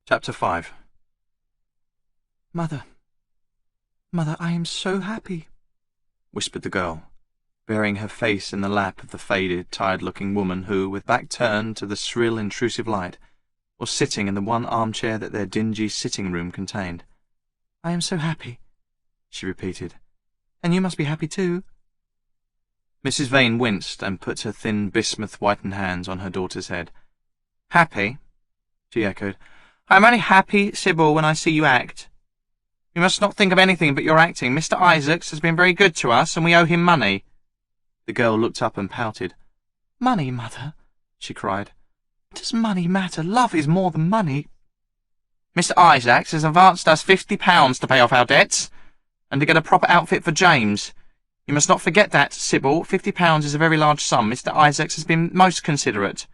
Chapter 5. Mother, I am so happy, whispered the girl, burying her face in the lap of the faded, tired-looking woman who, with back turned to the shrill, intrusive light, was sitting in the one armchair that their dingy sitting-room contained. I am so happy, she repeated. And you must be happy too. Mrs. Vane winced and put her thin, bismuth-whitened hands on her daughter's head. Happy? She echoed. I am only happy, Sibyl, when I see you act. You must not think of anything but your acting. Mr. Isaacs has been very good to us, and we owe him money. The girl looked up and pouted. Money, Mother, she cried. What does money matter? Love is more than money. Mr. Isaacs has advanced us £50 to pay off our debts, and to get a proper outfit for James. You must not forget that, Sibyl. £50 is a very large sum. Mr. Isaacs has been most considerate.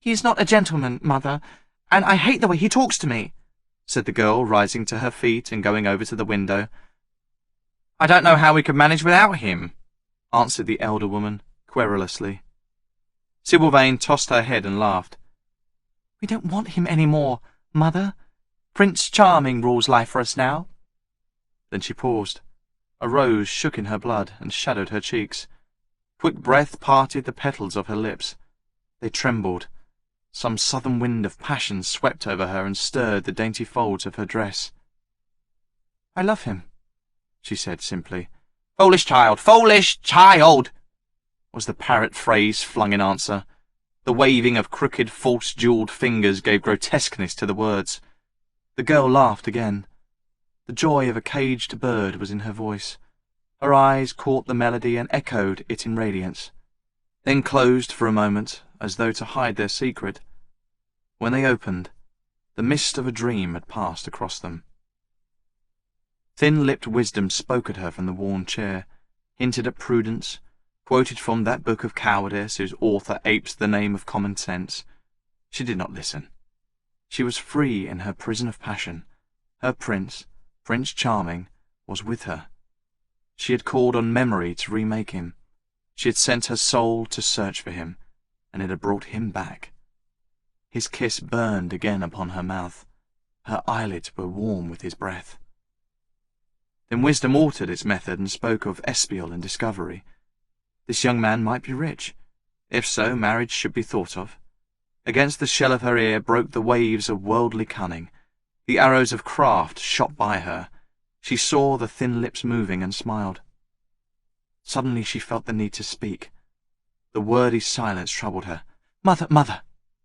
He is not a gentleman, Mother, and I hate the way he talks to me, said the girl, rising to her feet and going over to the window. I don't know how we could manage without him, answered the elder woman, querulously. Sibyl Vane tossed her head and laughed. We don't want him any more, Mother. Prince Charming rules life for us now. Then she paused. A rose shook in her blood and shadowed her cheeks. Quick breath parted the petals of her lips. They trembled. Some southern wind of passion swept over her and stirred the dainty folds of her dress. I love him, she said simply. Foolish child! Foolish child! Was the parrot phrase flung in answer. The waving of crooked, false-jewelled fingers gave grotesqueness to the words. The girl laughed again. The joy of a caged bird was in her voice. Her eyes caught the melody and echoed it in radiance, then closed for a moment, as though to hide their secret. When they opened, the mist of a dream had passed across them. Thin-lipped wisdom spoke at her from the worn chair, hinted at prudence, quoted from that book of cowardice whose author apes the name of common sense. She did not listen. She was free in her prison of passion. Her prince, Prince Charming, was with her. She had called on memory to remake him. She had sent her soul to search for him, and it had brought him back. His kiss burned again upon her mouth. Her eyelids were warm with his breath. Then wisdom altered its method and spoke of espial and discovery. This young man might be rich. If so, marriage should be thought of. Against the shell of her ear broke the waves of worldly cunning. The arrows of craft shot by her. She saw the thin lips moving and smiled. Suddenly she felt the need to speak. The wordy silence troubled her. Mother,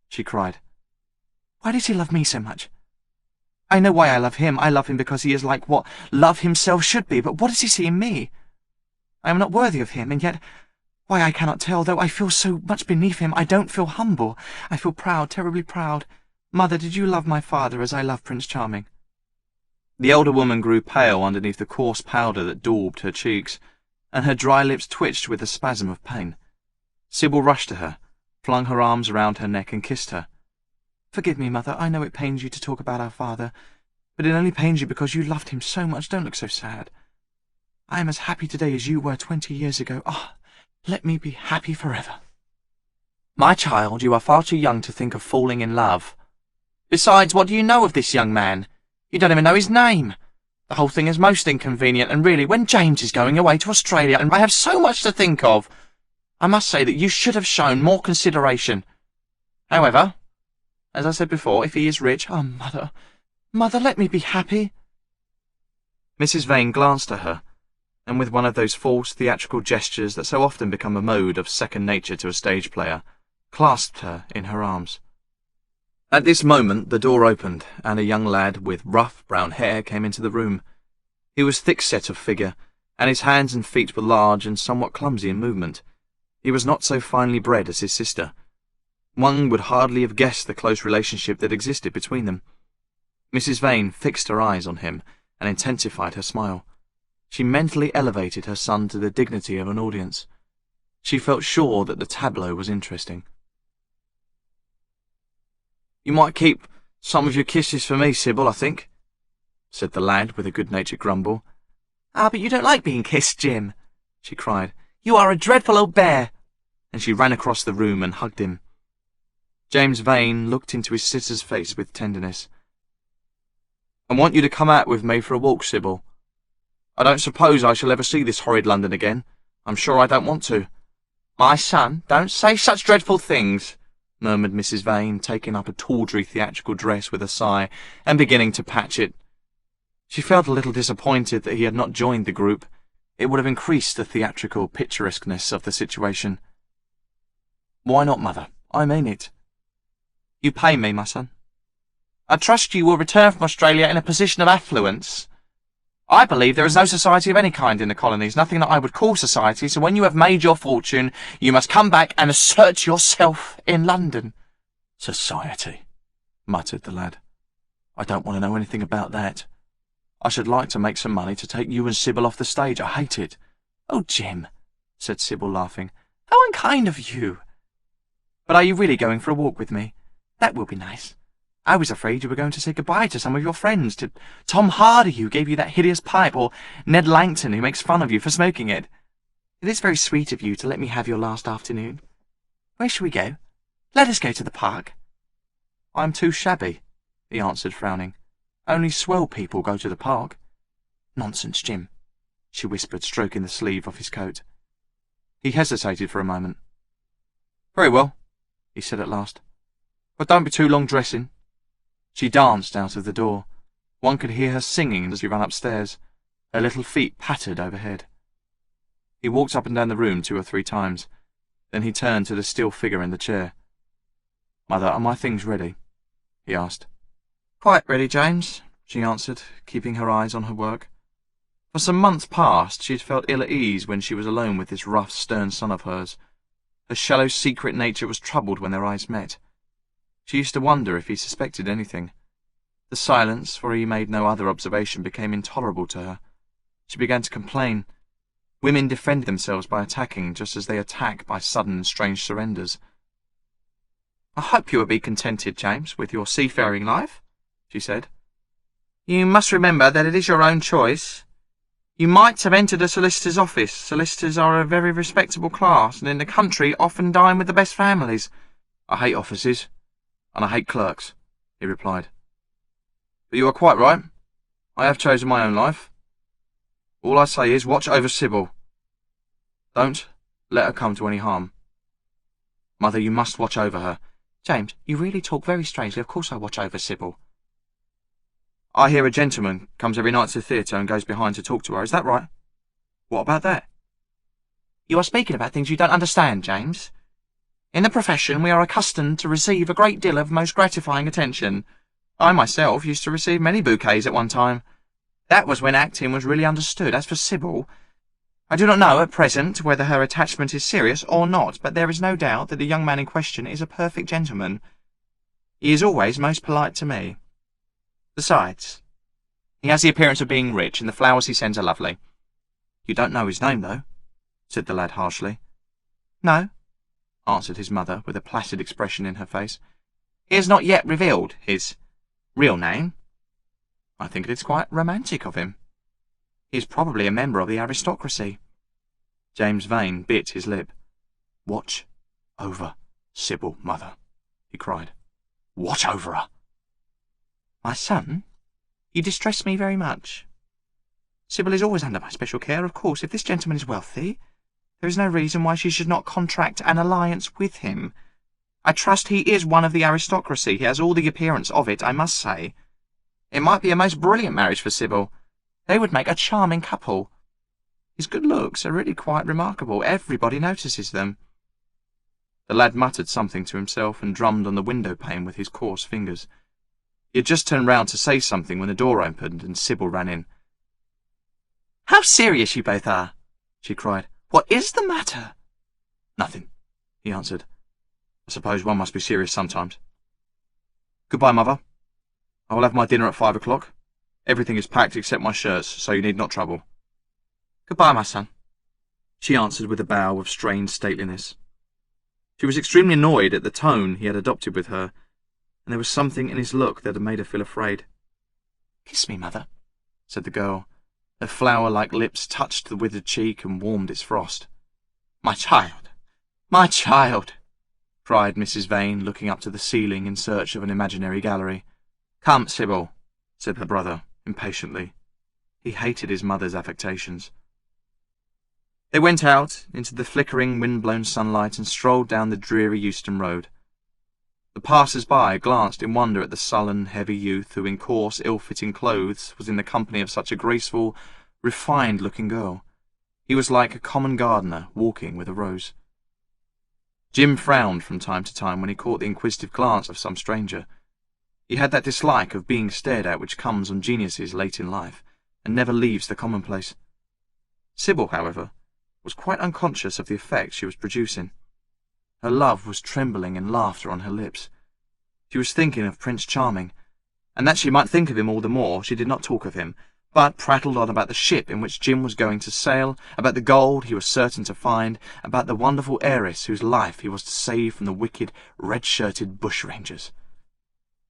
she cried. Why does he love me so much? I know why I love him. I love him because he is like what love himself should be, but what does he see in me? I am not worthy of him, and yet, why I cannot tell, though I feel so much beneath him, I don't feel humble. I feel proud, terribly proud. Mother, did you love my father as I love Prince Charming? The elder woman grew pale underneath the coarse powder that daubed her cheeks, and her dry lips twitched with a spasm of pain. Sibyl rushed to her, flung her arms around her neck and kissed her. Forgive me, Mother, I know it pains you to talk about our father, but it only pains you because you loved him so much. Don't look so sad. I am as happy today as you were 20 years ago. Ah, let me be happy forever. My child, you are far too young to think of falling in love. Besides, what do you know of this young man? You don't even know his name. The whole thing is most inconvenient, and really, when James is going away to Australia and I have so much to think of, I must say that you should have shown more consideration. However, as I said before, if he is rich— Oh, Mother, let me be happy. Mrs. Vane glanced at her, and with one of those false theatrical gestures that so often become a mode of second nature to a stage player, clasped her in her arms. At this moment the door opened, and a young lad with rough brown hair came into the room. He was thick-set of figure, and his hands and feet were large and somewhat clumsy in movement. He was not so finely bred as his sister. One would hardly have guessed the close relationship that existed between them. Mrs. Vane fixed her eyes on him and intensified her smile. She mentally elevated her son to the dignity of an audience. She felt sure that the tableau was interesting. You might keep some of your kisses for me, Sibyl, I think, said the lad with a good-natured grumble. Ah, but you don't like being kissed, Jim, she cried. You are a dreadful old bear. And she ran across the room and hugged him. James Vane looked into his sister's face with tenderness, I want you to come out with me for a walk, Sibyl. I don't suppose I shall ever see this horrid London again. I'm sure I don't want to. My son, don't say such dreadful things, murmured Mrs. Vane, taking up a tawdry theatrical dress with a sigh and beginning to patch it. She felt a little disappointed that he had not joined the group. It would have increased the theatrical picturesqueness of the situation. Why not, Mother? I mean it. You pay me, my son. I trust you will return from Australia in a position of affluence. I believe there is no society of any kind in the colonies, nothing that I would call society, so when you have made your fortune, you must come back and assert yourself in London. Society, muttered the lad. I don't want to know anything about that. I should like to make some money to take you and Sibyl off the stage. I hate it. Oh, Jim, said Sibyl, laughing. How unkind of you. But are you really going for a walk with me? That will be nice. I was afraid you were going to say goodbye to some of your friends, to Tom Hardy, who gave you that hideous pipe, or Ned Langton, who makes fun of you for smoking it. It is very sweet of you to let me have your last afternoon. Where shall we go? Let us go to the park. I'm too shabby, he answered, frowning. Only swell people go to the park. Nonsense, Jim, she whispered, stroking the sleeve of his coat. He hesitated for a moment. Very well, he said at last. But don't be too long dressing. She danced out of the door. One could hear her singing as she ran upstairs. Her little feet pattered overhead. He walked up and down the room 2 or 3 times. Then he turned to the still figure in the chair. Mother, are my things ready? He asked. Quite ready, James, she answered, keeping her eyes on her work. For some months past she had felt ill at ease when she was alone with this rough, stern son of hers. Her shallow, secret nature was troubled when their eyes met. She used to wonder if he suspected anything. The silence, for he made no other observation, became intolerable to her. She began to complain. Women defend themselves by attacking, just as they attack by sudden and strange surrenders. I hope you will be contented, James, with your seafaring life, she said. You must remember that it is your own choice. You might have entered a solicitor's office. Solicitors are a very respectable class, and in the country often dine with the best families. I hate offices, and I hate clerks, he replied. But you are quite right. I have chosen my own life. All I say is, watch over Sibyl. Don't let her come to any harm. Mother, you must watch over her. James, you really talk very strangely. Of course I watch over Sibyl. I hear a gentleman comes every night to the theatre and goes behind to talk to her. Is that right? What about that? You are speaking about things you don't understand, James. In the profession, we are accustomed to receive a great deal of most gratifying attention. I myself used to receive many bouquets at one time. That was when acting was really understood. As for Sibyl, I do not know at present whether her attachment is serious or not, but there is no doubt that the young man in question is a perfect gentleman. He is always most polite to me. Besides, he has the appearance of being rich, and the flowers he sends are lovely. You don't know his name, though, said the lad harshly. No, answered his mother, with a placid expression in her face. He has not yet revealed his real name. I think it is quite romantic of him. He is probably a member of the aristocracy. James Vane bit his lip. Watch over Sibyl, mother, he cried. Watch over her. My son, you distress me very much. Sibyl is always under my special care, of course. If this gentleman is wealthy, there is no reason why she should not contract an alliance with him. I trust he is one of the aristocracy. He has all the appearance of it, I must say. It might be a most brilliant marriage for Sibyl. They would make a charming couple. His good looks are really quite remarkable. Everybody notices them. The lad muttered something to himself and drummed on the window-pane with his coarse fingers. He had just turned round to say something when the door opened and Sibyl ran in. "How serious you both are!" she cried. "What is the matter?" "Nothing," he answered. "I suppose one must be serious sometimes. Goodbye, mother. I will have my dinner at 5 o'clock. Everything is packed except my shirts, so you need not trouble." "Goodbye, my son," she answered with a bow of strained stateliness. She was extremely annoyed at the tone he had adopted with her, and there was something in his look that had made her feel afraid. "Kiss me, mother," said the girl. Her flower-like lips touched the withered cheek and warmed its frost. "My child, my child!" cried Mrs. Vane, looking up to the ceiling in search of an imaginary gallery. "Come, Sibyl," said her brother, impatiently. He hated his mother's affectations. They went out into the flickering, wind-blown sunlight and strolled down the dreary Euston Road. The passers-by glanced in wonder at the sullen, heavy youth who, in coarse, ill-fitting clothes, was in the company of such a graceful, refined-looking girl. He was like a common gardener walking with a rose. Jim frowned from time to time when he caught the inquisitive glance of some stranger. He had that dislike of being stared at which comes on geniuses late in life, and never leaves the commonplace. Sibyl, however, was quite unconscious of the effect she was producing. Her love was trembling in laughter on her lips. She was thinking of Prince Charming, and that she might think of him all the more, she did not talk of him, but prattled on about the ship in which Jim was going to sail, about the gold he was certain to find, about the wonderful heiress whose life he was to save from the wicked, red-shirted bushrangers.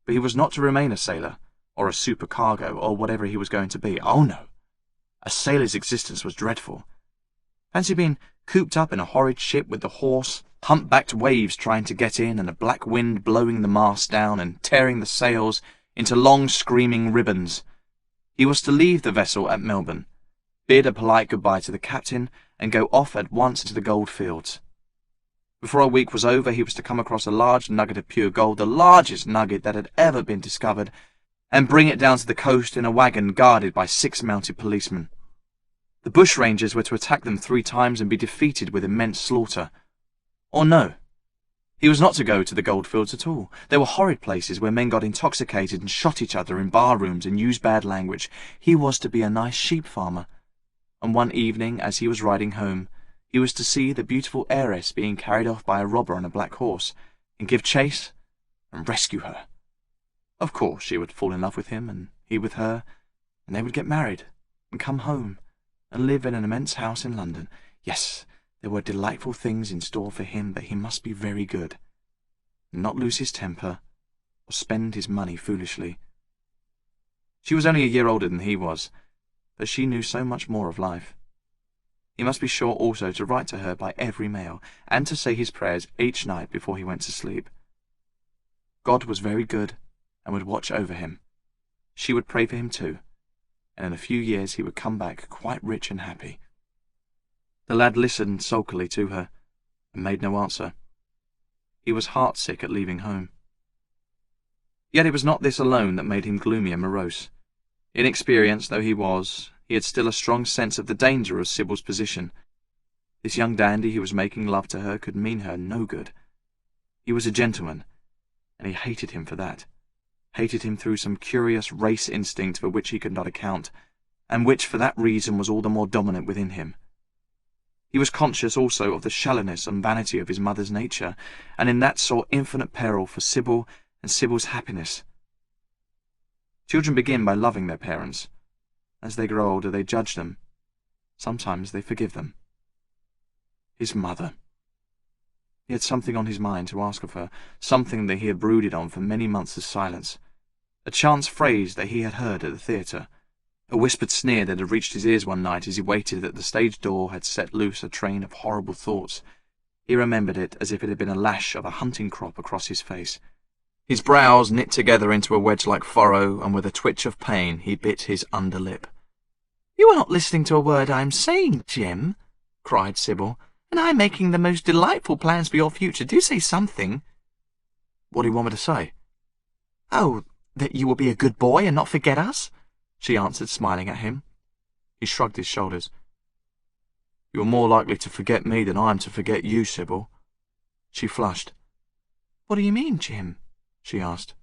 But he was not to remain a sailor, or a supercargo, or whatever he was going to be. Oh, no! A sailor's existence was dreadful. Fancy being cooped up in a horrid ship with the hoarse, hump-backed waves trying to get in and a black wind blowing the mast down and tearing the sails into long screaming ribbons. He was to leave the vessel at Melbourne, bid a polite goodbye to the captain, and go off at once into the gold fields. Before a week was over, he was to come across a large nugget of pure gold, the largest nugget that had ever been discovered, and bring it down to the coast in a wagon guarded by 6 mounted policemen. The bushrangers were to attack them 3 times and be defeated with immense slaughter. Or no, he was not to go to the goldfields at all. They were horrid places where men got intoxicated and shot each other in bar-rooms and used bad language. He was to be a nice sheep farmer. And one evening, as he was riding home, he was to see the beautiful heiress being carried off by a robber on a black horse, and give chase and rescue her. Of course she would fall in love with him, and he with her, and they would get married, and come home, and live in an immense house in London. Yes, there were delightful things in store for him, but he must be very good, and not lose his temper, or spend his money foolishly. She was only a year older than he was, but she knew so much more of life. He must be sure also to write to her by every mail, and to say his prayers each night before he went to sleep. God was very good, and would watch over him. She would pray for him too, and in a few years he would come back quite rich and happy. The lad listened sulkily to her, and made no answer. He was heartsick at leaving home. Yet it was not this alone that made him gloomy and morose. Inexperienced though he was, he had still a strong sense of the danger of Sibyl's position. This young dandy who was making love to her could mean her no good. He was a gentleman, and he hated him for that, hated him through some curious race instinct for which he could not account, and which for that reason was all the more dominant within him. He was conscious also of the shallowness and vanity of his mother's nature, and in that saw infinite peril for Sibyl and Sibyl's happiness. Children begin by loving their parents. As they grow older, they judge them. Sometimes they forgive them. His mother. He had something on his mind to ask of her, something that he had brooded on for many months of silence. A chance phrase that he had heard at the theatre, a whispered sneer that had reached his ears one night as he waited that the stage door had set loose a train of horrible thoughts. He remembered it as if it had been a lash of a hunting crop across his face. His brows knit together into a wedge-like furrow, and with a twitch of pain he bit his underlip. "You are not listening to a word I am saying, Jim," cried Sibyl, "and I am making the most delightful plans for your future. Do say something." "What do you want me to say?" "Oh, that you will be a good boy and not forget us," she answered, smiling at him. He shrugged his shoulders. "You're more likely to forget me than I am to forget you, Sibyl." She flushed. "What do you mean, Jim?" she asked.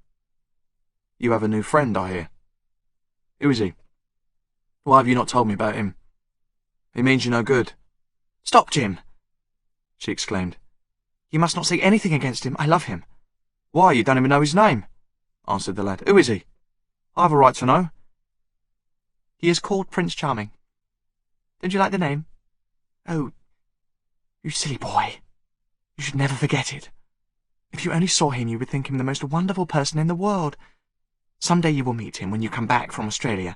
"You have a new friend, I hear." "Who is he? Why have you not told me about him? He means you no good." "Stop, Jim!" she exclaimed. "You must not say anything against him. I love him." "Why, you don't even know his name," answered the lad. "Who is he? I have a right to know." "He is called Prince Charming. Don't you like the name?" "Oh, you silly boy. You should never forget it. If you only saw him, you would think him the most wonderful person in the world. Some day you will meet him when you come back from Australia.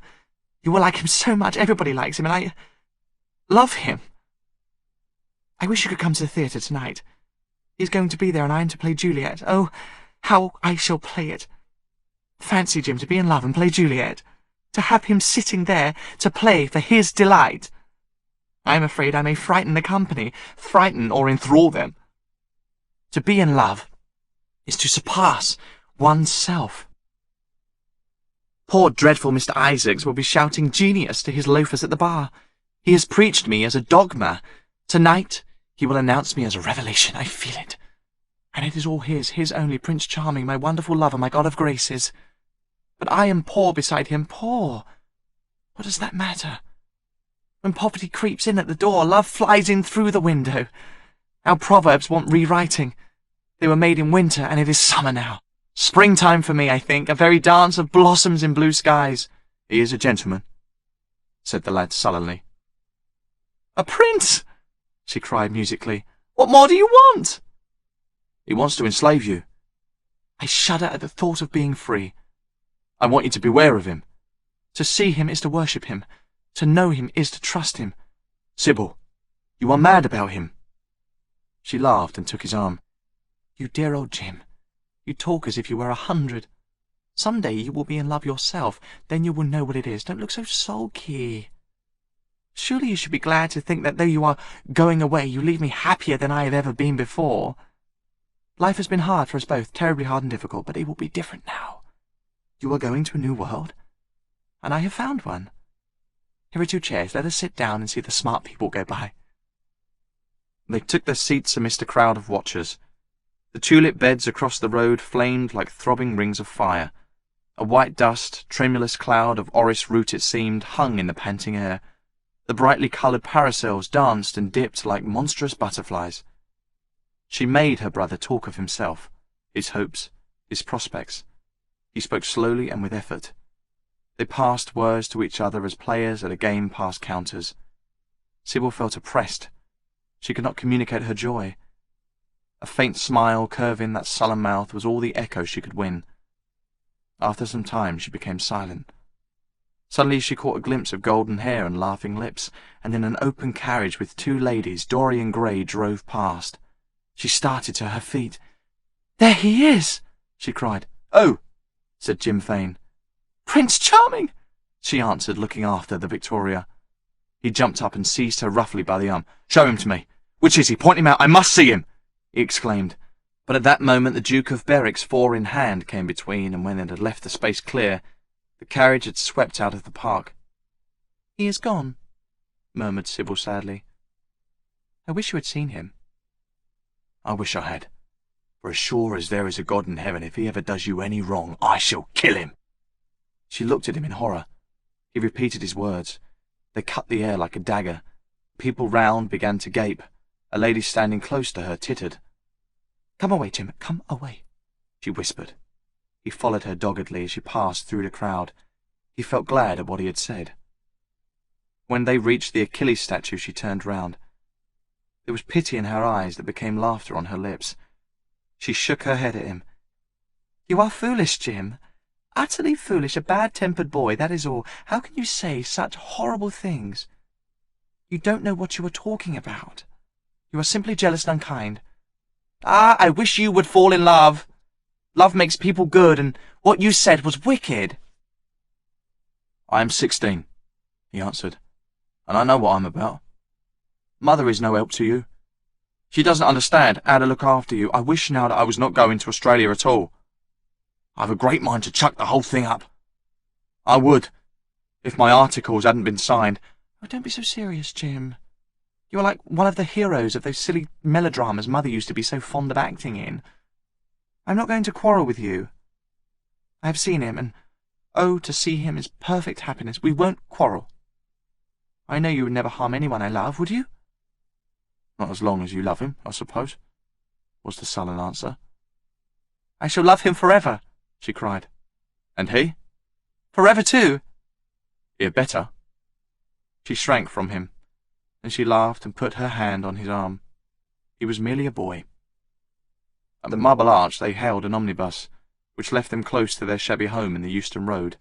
You will like him so much. Everybody likes him, and I love him. I wish you could come to the theatre tonight. He's going to be there, and I am to play Juliet. Oh, how I shall play it! Fancy, Jim, to be in love and play Juliet. To have him sitting there to play for his delight. I am afraid I may frighten the company, frighten or enthrall them. To be in love is to surpass oneself. Poor dreadful Mr. Isaacs will be shouting genius to his loafers at the bar. He has preached me as a dogma. Tonight he will announce me as a revelation. I feel it. And it is all his only, Prince Charming, my wonderful lover, my god of graces. But I am poor beside him, poor. What does that matter? When poverty creeps in at the door, love flies in through the window. Our proverbs want rewriting. They were made in winter, and it is summer now. Springtime for me, I think, a very dance of blossoms in blue skies. He is a gentleman, said the lad sullenly. A prince! She cried musically. What more do you want? He wants to enslave you. I shudder at the thought of being free. I want you to beware of him. To see him is to worship him. To know him is to trust him. Sibyl, you are mad about him. She laughed and took his arm. You dear old Jim. You talk as if you were 100. Some day you will be in love yourself. Then you will know what it is. Don't look so sulky. Surely you should be glad to think that though you are going away, you leave me happier than I have ever been before. Life has been hard for us both, terribly hard and difficult, but it will be different now. You are going to a new world, and I have found one. Here are 2 chairs. Let us sit down and see the smart people go by. They took their seats amidst a crowd of watchers. The tulip beds across the road flamed like throbbing rings of fire. A white dust, tremulous cloud of orris root, it seemed, hung in the panting air. The brightly coloured parasols danced and dipped like monstrous butterflies. She made her brother talk of himself, his hopes, his prospects. He spoke slowly and with effort. They passed words to each other as players at a game pass counters. Sibyl felt oppressed. She could not communicate her joy. A faint smile curving that sullen mouth was all the echo she could win. After some time she became silent. Suddenly she caught a glimpse of golden hair and laughing lips, and in an open carriage with 2 ladies, Dorian Gray drove past. She started to her feet. "There he is!" she cried. "Oh!" said Jim Vane. "Prince Charming!" she answered, looking after the Victoria. He jumped up and seized her roughly by the arm. "Show him to me. Which is he? Point him out. I must see him!" he exclaimed. But at that moment the Duke of Berwick's 4 in hand came between, and when it had left the space clear, the carriage had swept out of the park. "He is gone," murmured Sibyl sadly. "I wish you had seen him." "I wish I had. For as sure as there is a God in heaven, if he ever does you any wrong, I shall kill him." She looked at him in horror. He repeated his words. They cut the air like a dagger. People round began to gape. A lady standing close to her tittered. "Come away, Jim, come away," she whispered. He followed her doggedly as she passed through the crowd. He felt glad at what he had said. When they reached the Achilles statue, she turned round. There was pity in her eyes that became laughter on her lips. She shook her head at him. "You are foolish, Jim. Utterly foolish, a bad-tempered boy, that is all. How can you say such horrible things? You don't know what you are talking about. You are simply jealous and unkind. Ah, I wish you would fall in love. Love makes people good, and what you said was wicked." "I am 16, he answered, "and I know what I'm about. Mother is no help to you. She doesn't understand how to look after you. I wish now that I was not going to Australia at all. I've a great mind to chuck the whole thing up. I would, if my articles hadn't been signed." "Oh, don't be so serious, Jim. You are like one of the heroes of those silly melodramas Mother used to be so fond of acting in. I'm not going to quarrel with you. I have seen him, and oh, to see him is perfect happiness. We won't quarrel. I know you would never harm anyone I love, would you?" "Not as long as you love him, I suppose," was the sullen answer. "I shall love him forever," she cried. "And he?" "Forever too." "He had better." She shrank from him, and she laughed and put her hand on his arm. He was merely a boy. At the Marble Arch they hailed an omnibus, which left them close to their shabby home in the Euston Road.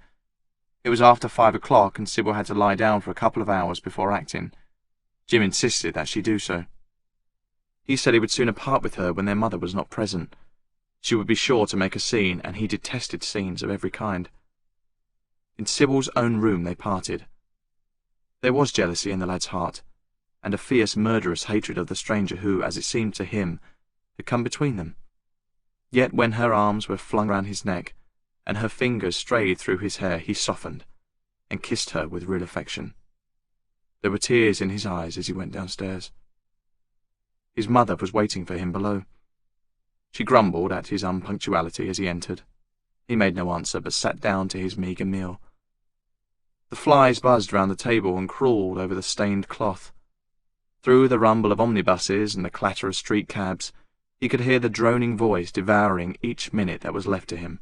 It was after 5 o'clock, and Sibyl had to lie down for a couple of hours before acting. Jim insisted that she do so. He said he would sooner part with her when their mother was not present. She would be sure to make a scene, and he detested scenes of every kind. In Sibyl's own room they parted. There was jealousy in the lad's heart, and a fierce, murderous hatred of the stranger who, as it seemed to him, had come between them. Yet when her arms were flung round his neck, and her fingers strayed through his hair, he softened, and kissed her with real affection. There were tears in his eyes as he went downstairs. His mother was waiting for him below. She grumbled at his unpunctuality as he entered. He made no answer, but sat down to his meagre meal. The flies buzzed round the table and crawled over the stained cloth. Through the rumble of omnibuses and the clatter of street cabs, he could hear the droning voice devouring each minute that was left to him.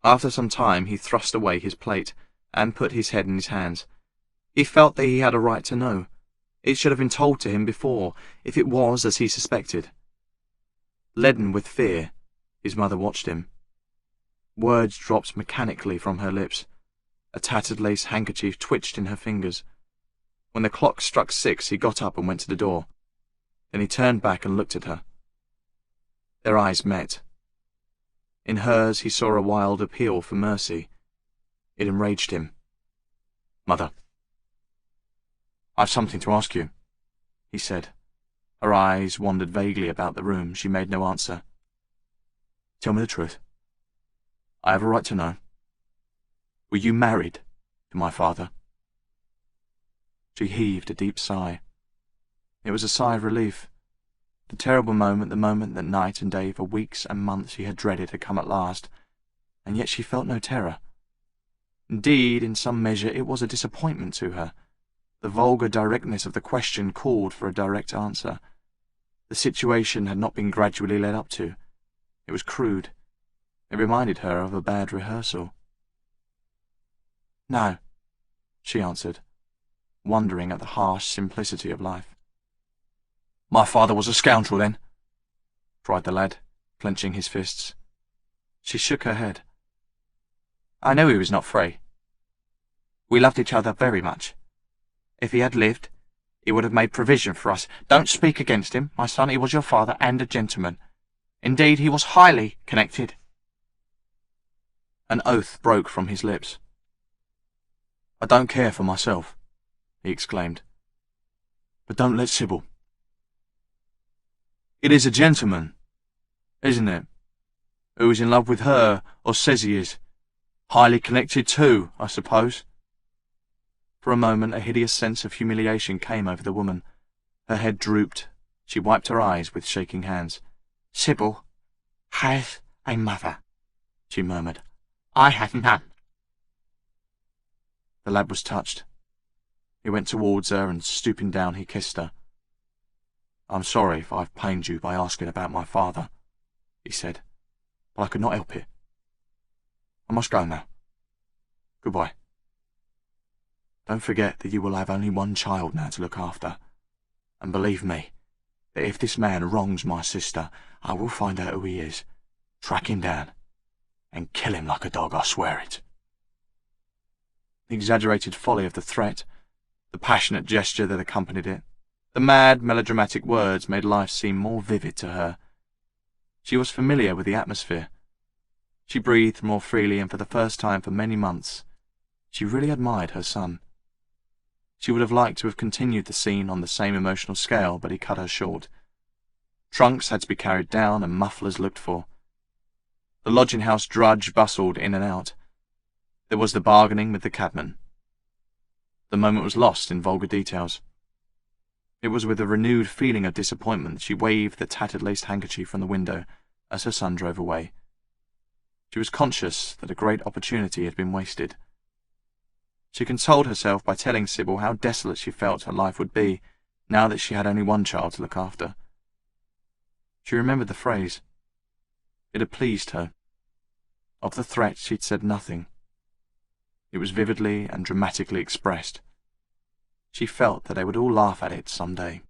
After some time he thrust away his plate and put his head in his hands. He felt that he had a right to know. It should have been told to him before, if it was as he suspected. Leaden with fear, his mother watched him. Words dropped mechanically from her lips. A tattered lace handkerchief twitched in her fingers. When the clock struck 6, he got up and went to the door. Then he turned back and looked at her. Their eyes met. In hers he saw a wild appeal for mercy. It enraged him. "Mother, I've something to ask you," he said. Her eyes wandered vaguely about the room. She made no answer. "Tell me the truth. I have a right to know. Were you married to my father?" She heaved a deep sigh. It was a sigh of relief. The terrible moment, the moment that night and day for weeks and months she had dreaded, had come at last, and yet she felt no terror. Indeed, in some measure, it was a disappointment to her. The vulgar directness of the question called for a direct answer. The situation had not been gradually led up to. It was crude. It reminded her of a bad rehearsal. "No," she answered, wondering at the harsh simplicity of life. "My father was a scoundrel, then?" cried the lad, clenching his fists. She shook her head. "I know he was not free. We loved each other very much. If he had lived, he would have made provision for us. Don't speak against him, my son. He was your father, and a gentleman. Indeed, he was highly connected." An oath broke from his lips. "I don't care for myself," he exclaimed. "But don't let Sibyl. It is a gentleman, isn't it, who is in love with her, or says he is. Highly connected too, I suppose." For a moment a hideous sense of humiliation came over the woman. Her head drooped. She wiped her eyes with shaking hands. "Sibyl has a mother," she murmured. "I have none." The lad was touched. He went towards her, and stooping down he kissed her. "I'm sorry if I've pained you by asking about my father," he said, "but I could not help it. I must go now. Goodbye. Don't forget that you will have only one child now to look after, and believe me, that if this man wrongs my sister, I will find out who he is, track him down, and kill him like a dog, I swear it." The exaggerated folly of the threat, the passionate gesture that accompanied it, the mad, melodramatic words made life seem more vivid to her. She was familiar with the atmosphere. She breathed more freely, and for the first time for many months, she really admired her son. She would have liked to have continued the scene on the same emotional scale, but he cut her short. Trunks had to be carried down, and mufflers looked for. The lodging-house drudge bustled in and out. There was the bargaining with the cabman. The moment was lost in vulgar details. It was with a renewed feeling of disappointment that she waved the tattered lace handkerchief from the window as her son drove away. She was conscious that a great opportunity had been wasted. She consoled herself by telling Sibyl how desolate she felt her life would be, now that she had only one child to look after. She remembered the phrase. It had pleased her. Of the threat she'd said nothing. It was vividly and dramatically expressed. She felt that they would all laugh at it some day.